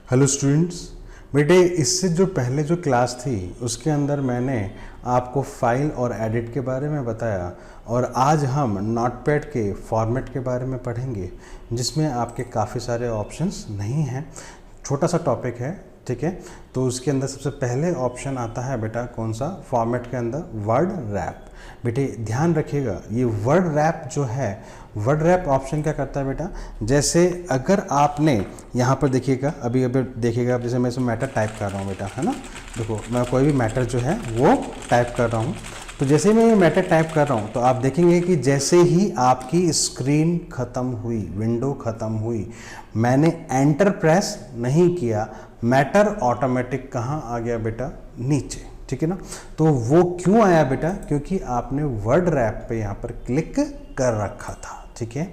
Hello students, बेटे इससे जो पहले जो क्लास थी उसके अंदर मैंने आपको फाइल और एडिट के बारे में बताया और आज हम नोटपैड के फॉर्मेट के बारे में पढ़ेंगे जिसमें आपके काफ़ी सारे ऑप्शंस नहीं हैं। छोटा सा टॉपिक है, ठीक है। तो उसके अंदर सबसे पहले ऑप्शन आता है बेटा कौन सा, फॉर्मेट के अंदर वर्ड रैप। बेटे ध्यान रखिएगा, ये वर्ड रैप जो है, वर्ड रैप ऑप्शन क्या करता है बेटा, जैसे अगर आपने यहाँ पर देखिएगा, अभी देखिएगा, जैसे मैं इसमें मैटर टाइप कर रहा हूँ बेटा, है ना। देखो मैं कोई भी मैटर जो है वो टाइप कर रहा हूँ, तो जैसे ही मैं ये मैटर टाइप कर रहा हूँ तो आप देखेंगे कि जैसे ही आपकी स्क्रीन ख़त्म हुई, विंडो ख़त्म हुई, मैंने एंटर प्रेस नहीं किया, मैटर ऑटोमेटिक कहाँ आ गया बेटा, नीचे, ठीक है ना। तो वो क्यों आया बेटा, क्योंकि आपने वर्ड रैप पे यहाँ पर क्लिक कर रखा था, ठीक है।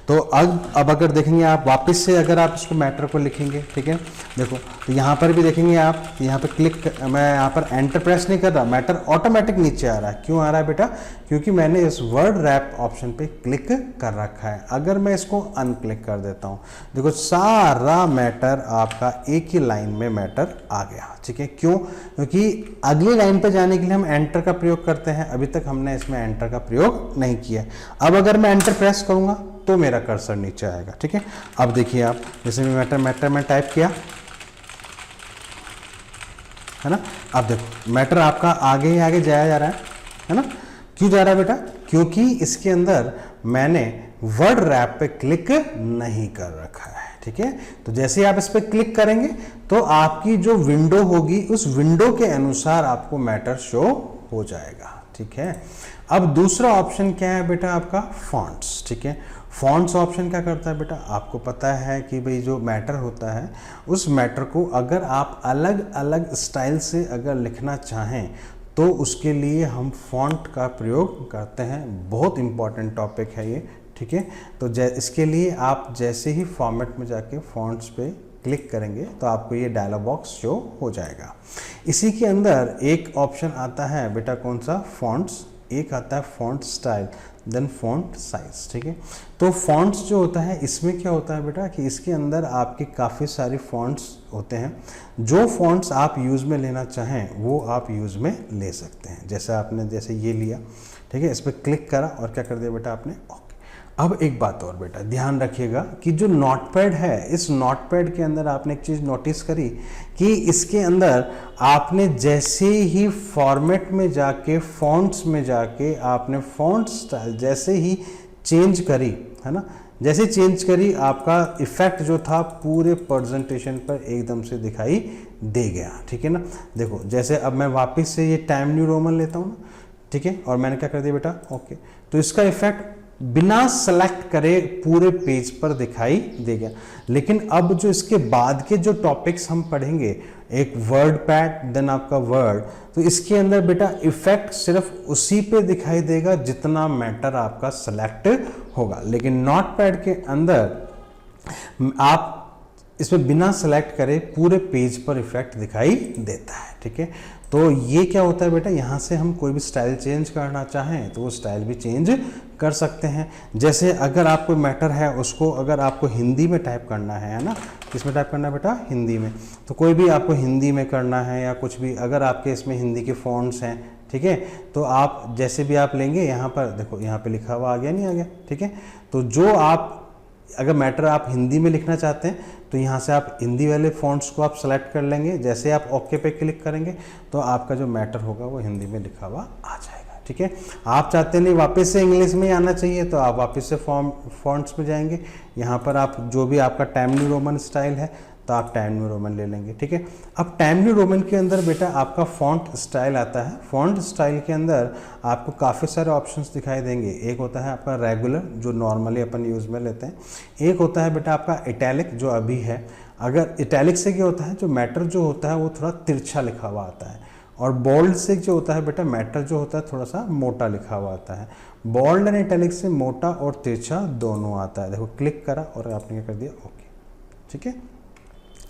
तो अब अगर देखेंगे आप वापस से, अगर आप इसको मैटर को लिखेंगे, ठीक है, देखो तो यहाँ पर भी देखेंगे आप, यहाँ पर क्लिक, मैं यहाँ पर एंटर प्रेस नहीं कर रहा, मैटर ऑटोमेटिक नीचे आ रहा है। क्यों आ रहा है बेटा, क्योंकि मैंने इस वर्ड रैप ऑप्शन पे क्लिक कर रखा है। अगर मैं इसको अनक्लिक कर देता हूँ, देखो सारा मैटर आपका एक ही लाइन में मैटर आ गया, ठीक है। क्यों, क्योंकि अगली लाइन पर जाने के लिए हम एंटर का प्रयोग करते हैं, अभी तक हमने इसमें एंटर का प्रयोग नहीं किया। अब अगर मैं एंटर प्रेस करूंगा तो मेरा कर्सर नीचे आएगा, ठीक है। अब देखिए आप, जैसे मैटर में टाइप किया, है ना। अब देखो मैटर आपका आगे ही आगे जाया जा रहा है ना। क्यों जा रहा है बेटा, क्योंकि इसके अंदर मैंने वर्ड रैप पे क्लिक नहीं कर रखा है, ठीक है। तो जैसे आप इस पे क्लिक करेंगे तो आपकी जो विंडो होगी उस विंडो के अनुसार आपको मैटर शो हो जाएगा, ठीक है। अब दूसरा ऑप्शन क्या है बेटा, आपका फॉन्ट्स, ठीक है। फॉन्ट्स ऑप्शन क्या करता है बेटा, आपको पता है कि भाई जो मैटर होता है उस मैटर को अगर आप अलग अलग स्टाइल से अगर लिखना चाहें तो उसके लिए हम फॉन्ट का प्रयोग करते हैं। बहुत इंपॉर्टेंट टॉपिक है ये, ठीक है। तो इसके लिए आप जैसे ही फॉर्मेट में जाके फॉन्ट्स पे क्लिक करेंगे तो आपको ये डायलॉग बॉक्स शो हो जाएगा। इसी के अंदर एक ऑप्शन आता है बेटा कौन सा, फॉन्ट्स, एक आता है font style, then font size, ठीक है। तो फॉन्ट्स जो होता है इसमें क्या होता है बेटा कि इसके अंदर आपके काफ़ी सारे फॉन्ट्स होते हैं, जो फॉन्ट्स आप यूज़ में लेना चाहें वो आप यूज़ में ले सकते हैं। जैसे आपने जैसे ये लिया, ठीक है, इस पर क्लिक करा और क्या कर दिया बेटा आपने, ओके। अब एक बात और बेटा ध्यान रखिएगा कि जो नोटपैड है, इस नोटपैड के अंदर आपने एक चीज़ नोटिस करी कि इसके अंदर आपने जैसे ही फॉर्मेट में जाके फॉन्ट्स में जाके आपने फॉन्ट स्टाइल जैसे ही चेंज करी, है ना, जैसे चेंज करी आपका इफेक्ट जो था पूरे प्रेजेंटेशन पर एकदम से दिखाई दे गया, ठीक है ना। देखो जैसे अब मैं वापस से ये टाइम न्यू रोमन लेता हूँ ना, ठीक है, और मैंने क्या कर दिया बेटा, ओके। तो इसका इफेक्ट बिना सेलेक्ट करे पूरे पेज पर दिखाई देगा। लेकिन अब जो इसके बाद के जो टॉपिक्स हम पढ़ेंगे, एक वर्ड पैड, देन आपका वर्ड, तो इसके अंदर बेटा इफेक्ट सिर्फ उसी पे दिखाई देगा जितना मैटर आपका सेलेक्ट होगा। लेकिन नोटपैड के अंदर आप इसमें बिना सेलेक्ट करे पूरे पेज पर इफेक्ट दिखाई देता है, ठीक है। तो ये क्या होता है बेटा, यहाँ से हम कोई भी स्टाइल चेंज करना चाहें तो वो स्टाइल भी चेंज कर सकते हैं। जैसे अगर आप कोई मैटर है उसको अगर आपको हिंदी में टाइप करना है ना, किसमें टाइप करना है बेटा, हिंदी में, तो कोई भी आपको हिंदी में करना है या कुछ भी, अगर आपके इसमें हिंदी के फॉन्ट्स हैं, ठीक है, तो आप जैसे भी आप लेंगे, यहाँ पर देखो यहाँ पे लिखा हुआ आ गया, नहीं आ गया, ठीक है। तो जो आप अगर मैटर आप हिंदी में लिखना चाहते हैं तो यहाँ से आप हिंदी वाले फॉन्ट्स को आप सेलेक्ट कर लेंगे, जैसे आप ओके पे क्लिक करेंगे तो आपका जो मैटर होगा वो हिंदी में लिखा हुआ आ जाएगा, ठीक है। आप चाहते नहीं वापस से इंग्लिश में आना चाहिए तो आप वापस से फॉन्ट्स में जाएंगे, यहाँ पर आप जो भी आपका टाइम न्यू रोमन स्टाइल है तो आप टाइम न्यू रोमन ले लेंगे, ठीक है। अब टाइम न्यू रोमन के अंदर बेटा आपका फॉन्ट स्टाइल आता है। फॉन्ट स्टाइल के अंदर आपको काफ़ी सारे ऑप्शंस दिखाई देंगे। एक होता है आपका रेगुलर जो नॉर्मली अपन यूज़ में लेते हैं, एक होता है बेटा आपका इटैलिक जो अभी है। अगर इटैलिक से क्या होता है, जो मैटर जो होता है वो थोड़ा तिरछा लिखा हुआ आता है, और बोल्ड से जो होता है बेटा मैटर जो होता है थोड़ा सा मोटा लिखा हुआ आता है। बोल्ड एंड इटैलिक से मोटा और तिरछा दोनों आता है। देखो क्लिक करा और आपने क्या कर दिया, ओके, ठीक है।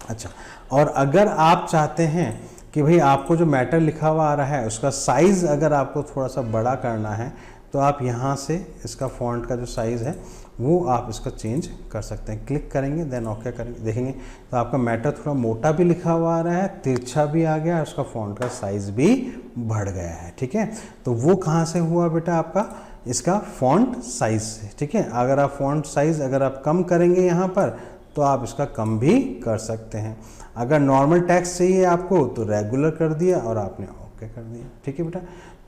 अच्छा, और अगर आप चाहते हैं कि भाई आपको जो मैटर लिखा हुआ आ रहा है उसका साइज़ अगर आपको थोड़ा सा बड़ा करना है तो आप यहाँ से इसका फॉन्ट का जो साइज़ है वो आप इसका चेंज कर सकते हैं। क्लिक करेंगे देन ओके करेंगे, देखेंगे तो आपका मैटर थोड़ा मोटा भी लिखा हुआ आ रहा है, तिरछा भी आ गया, उसका फॉन्ट का साइज़ भी बढ़ गया है। ठीक है, तो वो कहाँ से हुआ बेटा? आपका इसका फॉन्ट साइज़ से। ठीक है, अगर आप फॉन्ट साइज़ अगर आप कम करेंगे यहाँ पर तो आप इसका कम भी कर सकते हैं। अगर नॉर्मल टेक्स्ट चाहिए आपको तो रेगुलर कर दिया और आपने ओके कर दिया। ठीक है बेटा,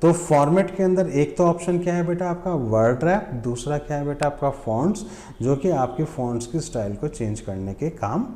तो फॉर्मेट के अंदर एक तो ऑप्शन क्या है बेटा आपका वर्ड रैप, दूसरा क्या है बेटा आपका फॉन्ट्स, जो कि आपके फॉन्ट्स की स्टाइल को चेंज करने के काम